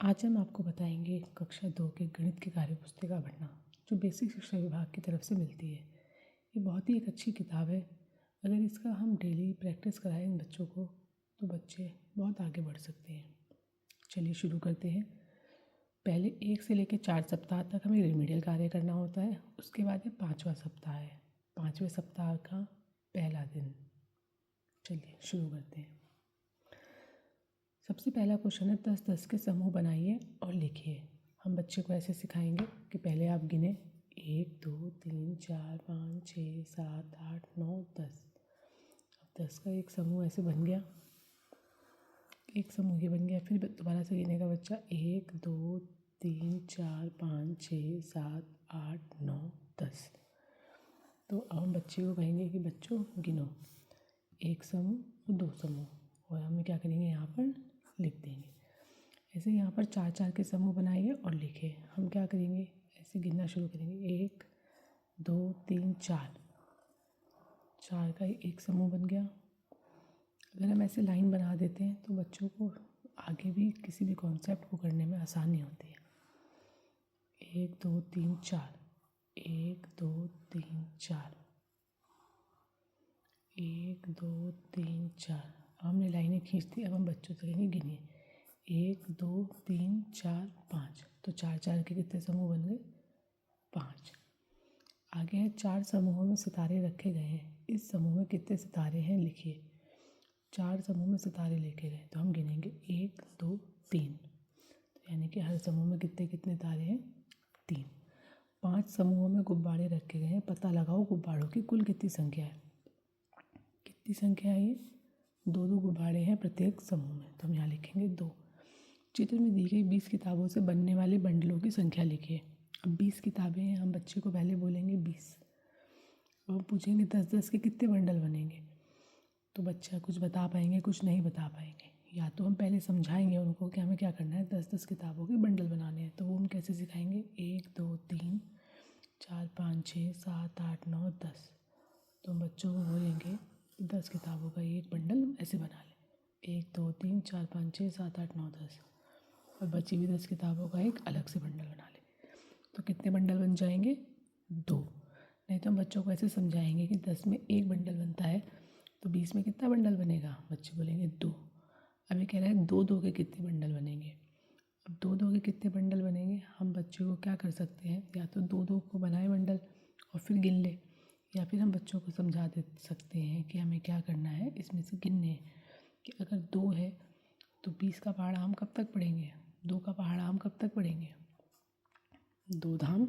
आज हम आपको बताएंगे कक्षा 2 के गणित की कार्य पुस्तिका पढ़ना जो बेसिक शिक्षा विभाग की तरफ से मिलती है। ये बहुत ही एक अच्छी किताब है। अगर इसका हम डेली प्रैक्टिस कराएं इन बच्चों को तो बच्चे बहुत आगे बढ़ सकते हैं। चलिए शुरू करते हैं। पहले 1 से लेकर 4 सप्ताह तक हमें रिमीडियल कार्य करना होता है। उसके बाद ये 5वां सप्ताह है। 5वें सप्ताह का पहला दिन। चलिए शुरू करते हैं। सबसे पहला क्वेश्चन है 10-10 के समूह बनाइए और लिखिए। हम बच्चे को ऐसे सिखाएंगे कि पहले आप गिने 1 2 3 4 5 6 7 8 9 10। अब 10 का एक समूह ऐसे बन गया, एक समूह ये बन गया। फिर दोबारा से गिनेगा बच्चा 1 2 3 4 5 6 7 8 9 10। तो अब हम बच्चे को कहेंगे कि बच्चों गिनो, एक समूह और 2 समूह, और हम क्या करेंगे यहाँ पर लिख देंगे। ऐसे यहाँ पर 4-4 के समूह बनाइए और लिखिए। हम क्या करेंगे, ऐसे गिनना शुरू करेंगे 1 2 3 4। 4 का एक समूह बन गया। अगर हम ऐसे लाइन बना देते हैं तो बच्चों को आगे भी किसी भी कॉन्सेप्ट को करने में आसानी होती है। 1 2 3 4, 1 2 3 4, 1 2 3 4। अब हमने लाइनें खींच दी। अब हम बच्चों से कहेंगे गिनिए 1 2 3 4 5। तो 4-4 के कितने समूह बन गए, 5। आगे है 4 समूहों में सितारे रखे गए हैं। इस समूह में कितने सितारे हैं लिखिए। 4 समूह में सितारे लिखे गए तो हम गिनेंगे 1 2 3, यानी कि हर समूह में कितने कितने तारे हैं, 3। 5 समूहों में गुब्बारे रखे गए हैं। पता लगाओ गुब्बारों की कुल कितनी संख्या है। कितनी संख्या है ये, 2 गुब्बारे हैं प्रत्येक समूह में, तो हम यहाँ लिखेंगे 2। चित्र में दी गई 20 किताबों से बनने वाले बंडलों की संख्या लिखिए। अब 20 किताबें हैं, हम बच्चे को पहले बोलेंगे 20। अब हम पूछेंगे 10-10 के कितने बंडल बनेंगे। तो बच्चा कुछ बता पाएंगे, कुछ नहीं बता पाएंगे। या तो हम पहले समझाएंगे उनको कि हमें क्या करना है, 10-10 किताबों के बंडल बनाने हैं। तो वो हम कैसे सिखाएंगे, 1 2 3 4 5 6 7 8 9 10। तो हम बच्चों को बोलेंगे 10 किताबों का एक बंडल ऐसे बना लें, 1 2 3 4 5 6 7 8 9 10। और बची हुई 10 किताबों का एक अलग से बंडल बना लें। तो कितने बंडल बन जाएंगे, 2। नहीं तो हम बच्चों को ऐसे समझाएंगे कि 10 में एक बंडल बनता है, तो 20 में कितना बंडल बनेगा, बच्चे बोलेंगे 2। अब ये कह रहा है 2-2 के कितने बंडल बनेंगे। अब 2-2 के कितने बंडल बनेंगे, हम बच्चों को क्या कर सकते हैं, या तो 2-2 को बनाए बंडल और फिर गिन ले, या फिर हम बच्चों को समझा दे सकते हैं कि हमें क्या करना है, इसमें से गिनने हैं कि अगर 2 है तो 20 का पहाड़ा हम कब तक पढ़ेंगे, 2 का पहाड़ा हम कब तक पढ़ेंगे, 2 धाम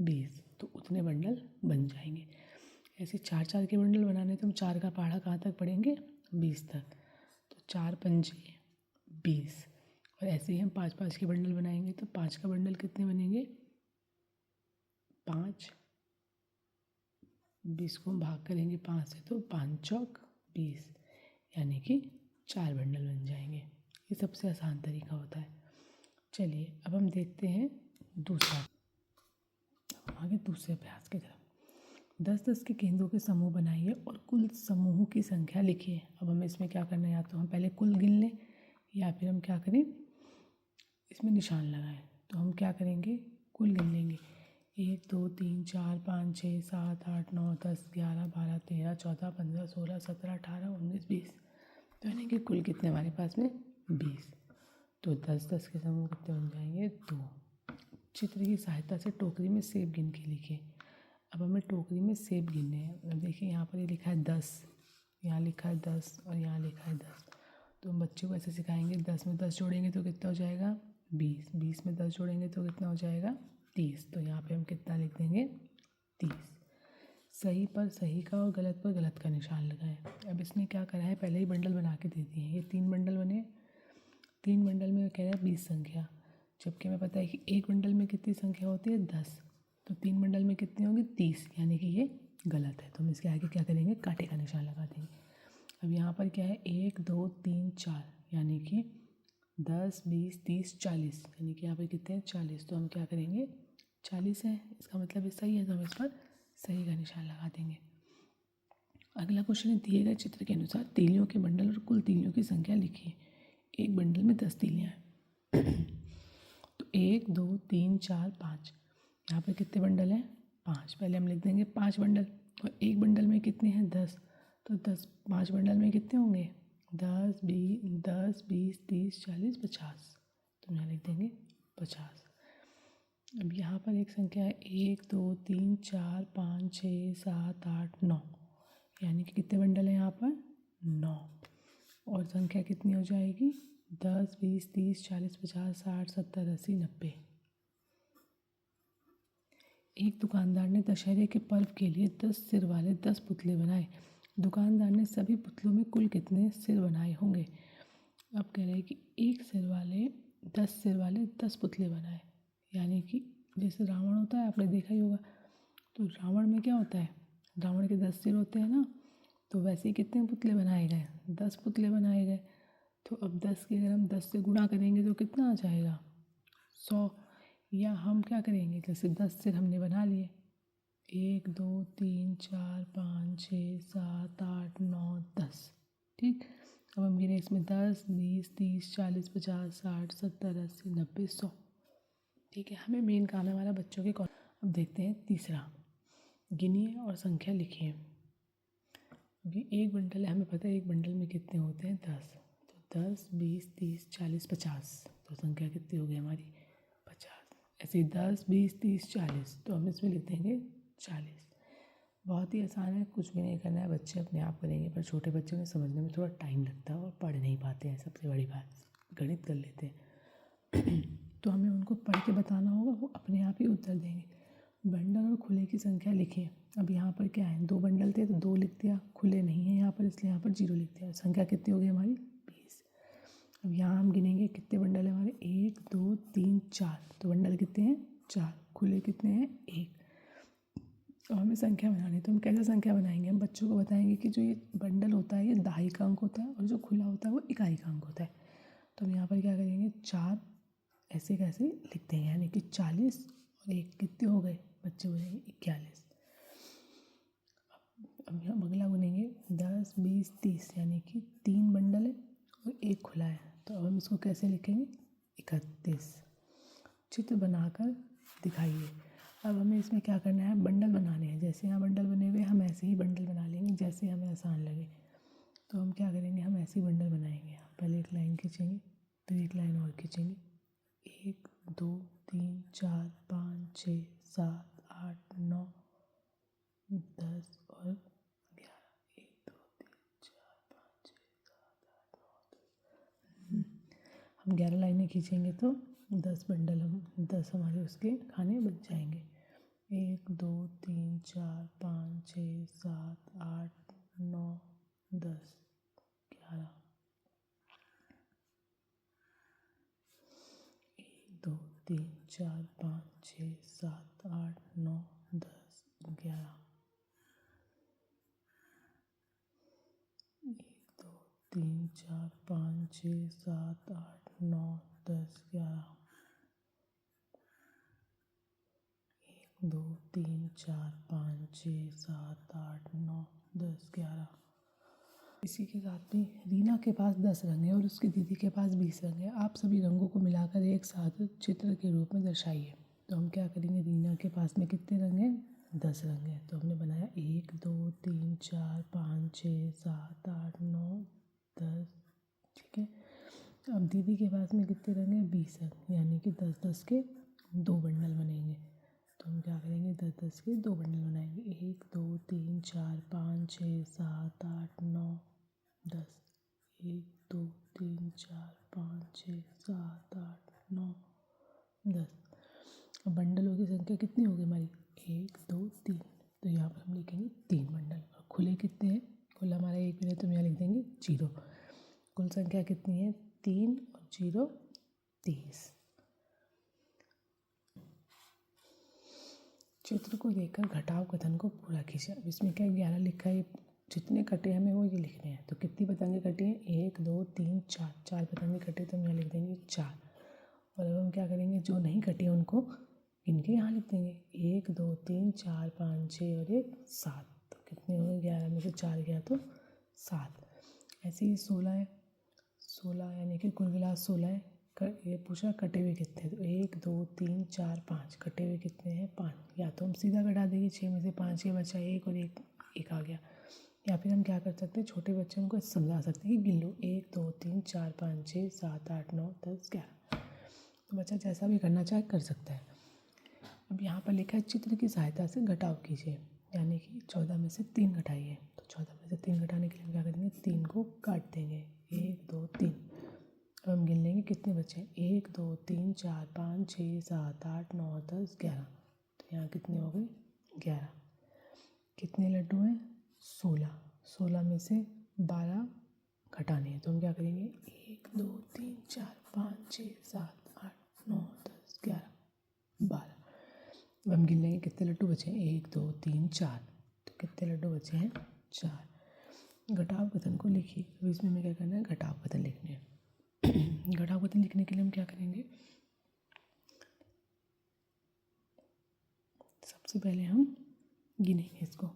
20, तो उतने बंडल बन जाएंगे। ऐसे 4-4 के बंडल बनाने तो हम 4 का पहाड़ा कहाँ तक पढ़ेंगे, 20 तक। तो 4 पंजे 20। और ऐसे ही हम 5-5 के बंडल बनाएंगे तो 5 का बंडल कितने बनेंगे, 5। 20 को हम भाग करेंगे 5 से तो 5 चौक 20, यानी कि 4 बंडल बन जाएंगे। ये सबसे आसान तरीका होता है। चलिए अब हम देखते हैं दूसरा, आगे दूसरे अभ्यास की तरफ। 10-10 के केंद्रों के समूह बनाइए और कुल समूहों की संख्या लिखिए। अब हमें इसमें क्या करना है, या तो हम पहले कुल गिन लें या फिर हम क्या करें, इसमें निशान लगाएं। तो हम क्या करेंगे, कुल गिन लेंगे 1 2 3 4 5 6 7 8 9 10 11 12 13 14 15 16 17 18 19 20। तो यानी कि कुल कितने हमारे पास में, 20। तो 10-10 के समूह कितने बन जाएंगे, 2। चित्र की सहायता से टोकरी में सेब गिन के लिखिए। अब हमें टोकरी में सेब गिनने हैं। अब देखिए यहाँ पर ये लिखा है 10, यहाँ लिखा है 10 और यहाँ लिखा है 10। तो हम बच्चों को ऐसे सिखाएंगे, 10 में 10 जोड़ेंगे तो कितना हो जाएगा, 20। 20 में 10 जोड़ेंगे तो कितना हो जाएगा, 30। तो यहाँ पे हम कितना लिख देंगे, 30। सही पर सही का और गलत पर गलत का निशान लगाएं। अब इसने क्या करा है, पहले ही बंडल बना के दे दिए हैं। ये 3 बंडल बने, 3 बंडल में कह रहा है 20 संख्या, जबकि हमें पता है कि एक बंडल में कितनी संख्या होती है, 10। तो 3 बंडल में कितनी होंगी, 30, यानी कि ये गलत है। तो हम इसके आगे क्या करेंगे, कांटे का निशान लगा देंगे। अब यहाँ पर क्या है, 1 2 3 4, यानी कि 10 20 30 40, यानी कि यहाँ पर कितने हैं, 40। तो हम क्या करेंगे, 40 है, इसका मतलब ये सही है, तो हम इस पर सही का निशान लगा देंगे। अगला क्वेश्चन है, दिए गए चित्र के अनुसार तीलियों के बंडल और कुल तीलियों की संख्या लिखिए। एक बंडल में 10 तीलियाँ हैं। 1 2 3 4 5। यहाँ पर कितने बंडल हैं? 5। पहले हम लिख देंगे 5 बंडल, और एक बंडल में कितने हैं? 10। तो 10 5 बंडल में कितने होंगे? 10 20 30 40 50। तो यहाँ लिख देंगे 50। अब यहाँ पर एक संख्या है 1 2 3 4 5 6 7 8 9, यानी कि कितने बंडल हैं यहाँ पर? 9। और संख्या कितनी हो जाएगी? 10 20 30 40 50 60 70 80 90। एक दुकानदार ने दशहरे के पर्व के लिए 10 सिर वाले 10 पुतले बनाए। दुकानदार ने सभी पुतलों में कुल कितने सिर बनाए होंगे? अब कह रहे हैं कि 10 सिर वाले 10 पुतले बनाए, यानी कि जैसे रावण होता है, आपने देखा ही होगा। तो रावण में क्या होता है? रावण के 10 सिर होते हैं ना, तो वैसे ही कितने पुतले बनाए गए? 10 पुतले बनाए गए। तो अब 10 के अगर हम 10 से गुणा करेंगे तो कितना आ जाएगा? 100। या हम क्या करेंगे, जैसे 10 सिर हमने बना लिए, 1 2 3 4 5 6 7 8 9 10। ठीक, अब हम गिने इसमें 10 20 30 40 50 60 70 80 90 100। ठीक है, हमें मेन काम है हमारा बच्चों के कौन। अब देखते हैं तीसरा, गिनिए और संख्या लिखिए। अभी एक बंडल है, हमें पता है एक बंडल में कितने होते हैं? 10। तो 10 20 30 40 50, तो संख्या कितनी हो गई हमारी? 50। ऐसे 10 20 30 40, तो हम इसमें लिख देंगे 40। बहुत ही आसान है, कुछ भी नहीं करना है, बच्चे अपने आप करेंगे। पर छोटे बच्चों में समझने में थोड़ा टाइम लगता है और पढ़ नहीं पाते हैं, सबसे बड़ी बात। गणित कर लेते हैं तो हमें उनको पढ़ के बताना होगा, वो अपने आप ही उत्तर देंगे। बंडल और खुले की संख्या लिखिए। अब यहाँ पर क्या है? 2 बंडल थे तो 2 लिख दिया, खुले नहीं है यहाँ पर इसलिए यहाँ पर 0 लिख दिया। संख्या कितनी हो गई हमारी? 20। अब यहाँ हम गिनेंगे कितने बंडल है हमारे? 1 2 3 4। तो बंडल कितने हैं? 4। खुले कितने हैं? 1। और हमें संख्या बनानी है, तो हम कैसे संख्या बनाएंगे? हम बच्चों को बताएंगे कि जो ये बंडल होता है ये दहाई का अंक होता है, और जो खुला होता है वो इकाई का अंक होता है। तो हम यहाँ पर क्या करेंगे? 4 ऐसे कैसे लिख देंगे, यानी कि 40 और 1 कितने हो गए? बच्चे हो जाएंगे 41। अब हम अगला गुनेंगे 10 20 30, यानी कि 3 बंडल है और 1 खुला है। तो अब हम इसको कैसे लिखेंगे? 31। चित्र बनाकर दिखाइए। अब हमें इसमें क्या करना है? बंडल बनाने हैं। जैसे यहाँ बंडल बने हुए हम ऐसे ही बंडल बना लेंगे, जैसे हमें आसान लगे। तो हम क्या करेंगे? हम ऐसे ही बंडल बनाएंगे। पहले एक लाइन खींचेंगे, फिर एक लाइन और खींचेंगे। 1 2 3 4 5 6 7 8 9 10 और 11। 1 2 3 4 5 6 7 8 9 10। हम 11 लाइनें खींचेंगे तो 10 बंडल, हम 10 हमारे उसके खाने बच जाएंगे। 1 2 3 4 5 6 7 8 9 10 11। 1 2 3 4 5 6 7 8 9 10 11। 1 2 3 4 5 6 7 8 9 10 11। 1 2 3 4 5 6 7 8 9 10 11। इसी के साथ में रीना के पास 10 रंग हैं और उसकी दीदी के पास 20 रंग हैं। आप सभी रंगों को मिलाकर एक साथ चित्र के रूप में दर्शाइए। तो हम क्या करेंगे? रीना के पास में कितने रंग हैं? 10 रंग हैं। तो हमने बनाया 1 2 3 4 5 6 7 8 9 10। ठीक है, अब दीदी के पास में कितने रंग हैं? 20 रंग, यानी कि 10 10 के 2 बंडल बनेंगे। तो हम क्या करेंगे? 10 10 के 2 बंडल बनाएंगे। 1 2 3 4 5 6 7 8 9 10। 1 2 3 4 5 6 7 8 9 10। अब बंडलों की संख्या कितनी होगी हमारी? 1 2 3। तो यहाँ पर हम लिखेंगे 3 बंडल। और खुले कितने हैं? खुला हमारा 1 भी है तो हम यहाँ लिख देंगे 0। कुल संख्या कितनी है? 3 और 0 30। चित्र को देखकर घटाव कथन को पूरा कीजिए। अब इसमें क्या 11 लिखा है, जितने कटे हमें वो ये लिखने हैं। तो कितनी पतंगे कटी हैं? 1 2 3 4। 4 पतंगे कटे तो हम यहाँ लिख देंगे 4। और अब हम क्या करेंगे? जो नहीं कटे उनको इनके यहाँ लिख देंगे। 1 2 3 4 5 6 और 1 7। तो कितने हो गए? 11 में से 4 गया तो 7। ऐसे ही 16 है। 16 यानी कि कुल मिला 16 है। ये पूछा कटे हुए कितने हैं, तो 1 2 3 4 5, कटे हुए कितने हैं 5। या तो हम सीधा घटा देंगे, 6 में से 5 ये बचा, एक और एक आ गया। या फिर हम क्या कर सकते हैं, छोटे बच्चे उनको समझा सकते हैं कि गिन लो 1 2 3 4 5 6 7 8 9 10 11। तो बच्चा जैसा भी करना चाहे कर सकता है। अब यहाँ पर लिखा है चित्र की सहायता से घटाव कीजिए, यानी कि 14 में से 3 घटाइए। तो 14 में से 3 घटाने के लिए हम क्या करेंगे, 3 को काट देंगे, 1 2 3। अब हम गिन लेंगे कितने बचे हैं, 1 2 3 4 5 6 7 8 9 10 11। तो यहाँ कितने हो गए 11। कितने लड्डू हैं 16। 16 में से 12 घटाने हैं, तो हम क्या करेंगे 1 2 3 4 5 6 7 8 9 10 11 12। अब हम गिन लेंगे कितने लड्डू बचे हैं, 1 2 3 4। तो कितने लड्डू बचे हैं 4। घटाव कथन को लिखिए। अब इसमें हमें क्या करना है, घटाव कथन लिखने हैं। घटाव कथन लिखने के लिए हम क्या करेंगे, सबसे पहले हम गिनेंगे इसको,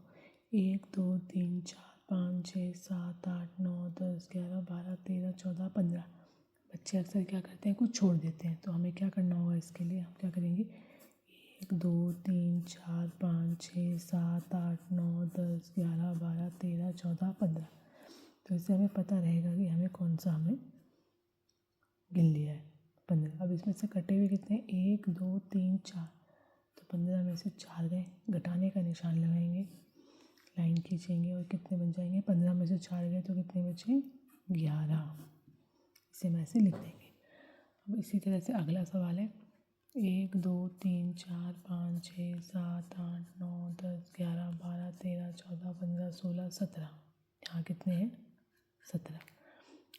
1 2 3 4 5 6 7 8 9 10 11 12 13 14 15। बच्चे अक्सर क्या करते हैं, कुछ छोड़ देते हैं, तो हमें क्या करना होगा, इसके लिए हम क्या करेंगे, 1 2 3 4 5 6 7 8 9 10 11 12 13 14 15। तो इससे हमें पता रहेगा कि हमें कौन सा हमें गिन लिया है 15। अब इसमें से कटे हुए कितने हैं, 1 2 3 4। तो 15 में से 4 गए, घटाने का निशान लगाएंगे, लाइन खींचेंगे और कितने बन जाएंगे, 15 में से 4 गए तो कितने बचे 11। इसे हम ऐसे लिख देंगे। अब इसी तरह से अगला सवाल है, 1 2 3 4 5 6 7 8 9 10 11 12 13 14 15 16 17। यहाँ कितने हैं 17।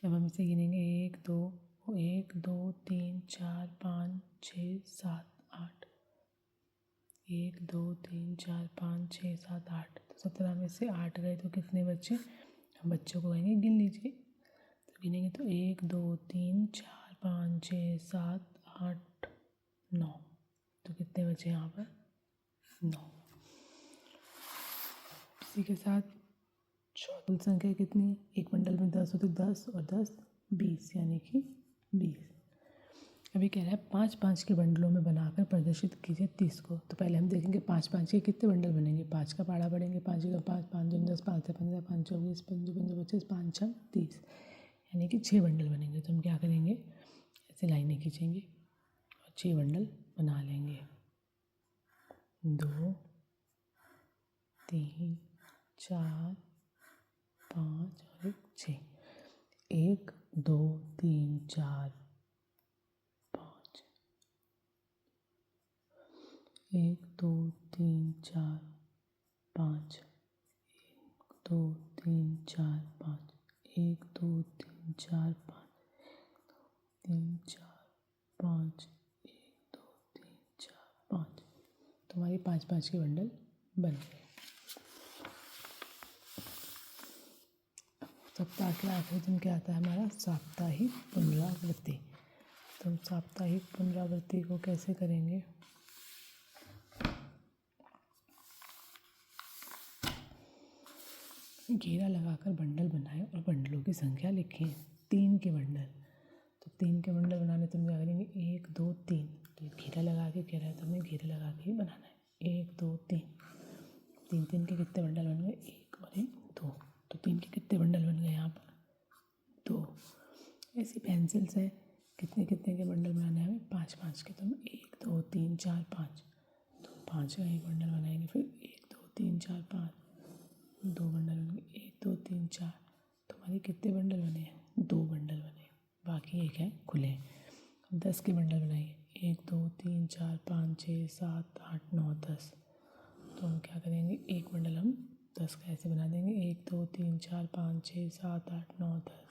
अब हम इसे गिनेंगे, 1 2 3 4 5 6 7 8। 1 2 3 4 5 6 7 8। तो 17 में से 8 गए तो कितने बचे, हम बच्चों को कहेंगे गिन लीजिए। तो गिनेंगे तो 1 2 3 4 5 6 7 8 9। तो कितने बचे यहाँ पर 9। इसी के साथ कुल संख्या कितनी है, एक बंडल में 10 होते, 10 और 10 20, यानी कि 20। अभी कह रहा है 5-5 के बंडलों में बनाकर प्रदर्शित कीजिए 30 को। तो पहले हम देखेंगे 5-5 के कितने बंडल बनेंगे, 5 का पाड़ा पढ़ेंगे, 5 का 5 5 2 10 5 15 5 24 5 25 25 5 6 30, यानी कि 6 बंडल बनेंगे। तो हम क्या करेंगे, ऐसे लाइनें खींचेंगे और 6 बंडल बना लेंगे, 2 3 4 5 और 6। 1 2 3 4 5, 1 2 3 4 5, 1 2 3 4 5, 1 2 3 4 5, 3 4 5, 1 2 3 4 5। तो हमारे 5-5 के बंडल बन गए। सप्ताह के आखिरी दिन क्या आता है हमारा, साप्ताहिक पुनरावृत्ति। तो हम साप्ताहिक पुनरावृत्ति को कैसे करेंगे, घेरा लगाकर बंडल बनाएं और बंडलों की संख्या लिखें। 3 के बंडल, तो 3 के बंडल बनाने तो हम क्या करेंगे, 1 2 3। तो घेरा लगा के कह रहा है तो हमें घेरा लगा के ही बनाना है, 1 2 3। 3 के कितने बंडल बन गए, 1 और 1 2। तो 3 के कितने बंडल बन गए यहाँ पर 2। ऐसी पेंसिल्स है, कितने कितने के बंडल बनाने हैं हमें, 5-5 के। तो हम 1 2 3 4 5, तो 5 का एक बंडल बनाएंगे, फिर 1 2 3 4 5, 2 बंडल बनेंगे, 1 2 3 4। तो हमारे कितने बंडल बने हैं, 2 बंडल बने, बाकी एक है खुले। अब 10 के बंडल बनाइए, 1 2 3 4 5 6 7 8 9 10। तो हम क्या करेंगे, एक बंडल हम 10 का ऐसे बना देंगे, 1 2 3 4 5 6 7 8 9 10।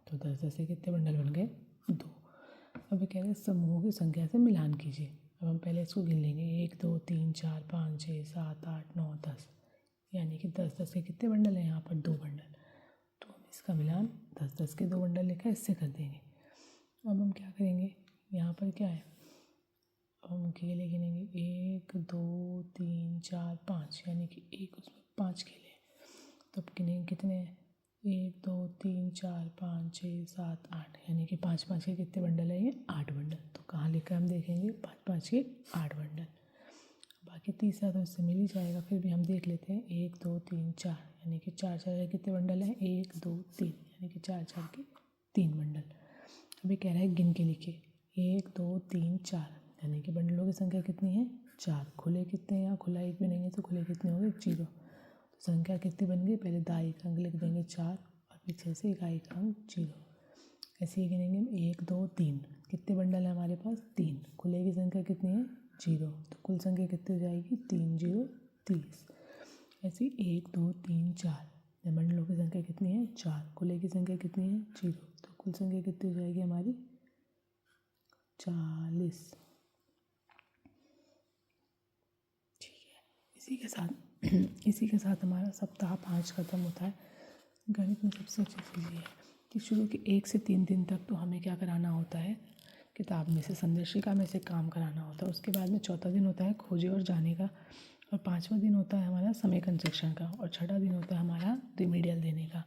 तो 10 से कितने बंडल बन गए, 2। अब कह रहे हैं समूहों की संख्या से मिलान कीजिए। अब हम पहले इसको गिन लेंगे, 1 2 3 4 5 6 7 8 9 10, यानी कि 10 के कितने बंडल हैं यहाँ पर, 2 बंडल। तो हम इसका मिलान 10 के 2 बंडल लिखा है, इससे कर देंगे। अब हम क्या करेंगे, यहाँ पर क्या है, अब हम केले गिनेंगे, 1 2 3 4 5, यानी कि एक उसमें 5 केले। तो अब गिनेंगे कितने हैं, 1 2 3 4 5 6 7 8, यानी कि 5 5 के कितने बंडल है ये? 8 बंडल। तो कहाँ लिखा है हम देखेंगे, 5 5 के 8 बंडल। बाकी तीसरा तो इससे मिल ही जाएगा, फिर भी हम देख लेते हैं। 1 2 3 4, यानी कि 4 4 के कितने बंडल हैं? 1 2 3, यानी कि 4 4 के 3 बंडल। अभी कह रहा है गिन के लिखिए। 1 2 3 4, यानी कि बंडलों की संख्या कितनी है? 4। खुले कितने हैं? यहाँ खुला एक भी नहीं है, तो खुले कितने होंगे? 0। तो संख्या कितनी बन गई? पहले दाई का अंक लिख देंगे 4 और पीछे से इकाई का अंक 0। ऐसे ही गिनेंगे हम। 1 2 3, कितने बंडल है हमारे पास? 3। खुले की संख्या कितनी है? 0। तो कुल संख्या कितनी हो जाएगी? 3 0 30। ऐसे 1 2 3 4, बंडलों की संख्या कितनी है? 4। खुले की संख्या कितनी है? 0। तो कुल संख्या कितनी हो जाएगी हमारी? 40। ठीक है, इसी के साथ हमारा सप्ताह 5 खत्म होता है। गणित में सबसे अच्छी चीज़ ये है कि शुरू के 1 से 3 दिन तक तो हमें क्या कराना होता है? किताब में से, संदर्शिका में से काम कराना होता है। उसके बाद में चौथा दिन होता है खोजे और जाने का, और 5वां दिन होता है हमारा समय कंस्ट्रक्शन का, और 6वां दिन होता है हमारा रिमीडियल देने का।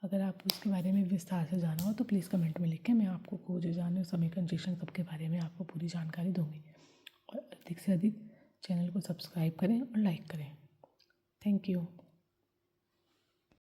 अगर आपको इसके बारे में विस्तार से जाना हो तो प्लीज़ कमेंट में लिखें, मैं आपको खोजे जाने और समय कंस्ट्रक्शन सबके बारे में आपको पूरी जानकारी दूँगी। और अधिक से अधिक चैनल को सब्सक्राइब करें और लाइक करें। Thank you.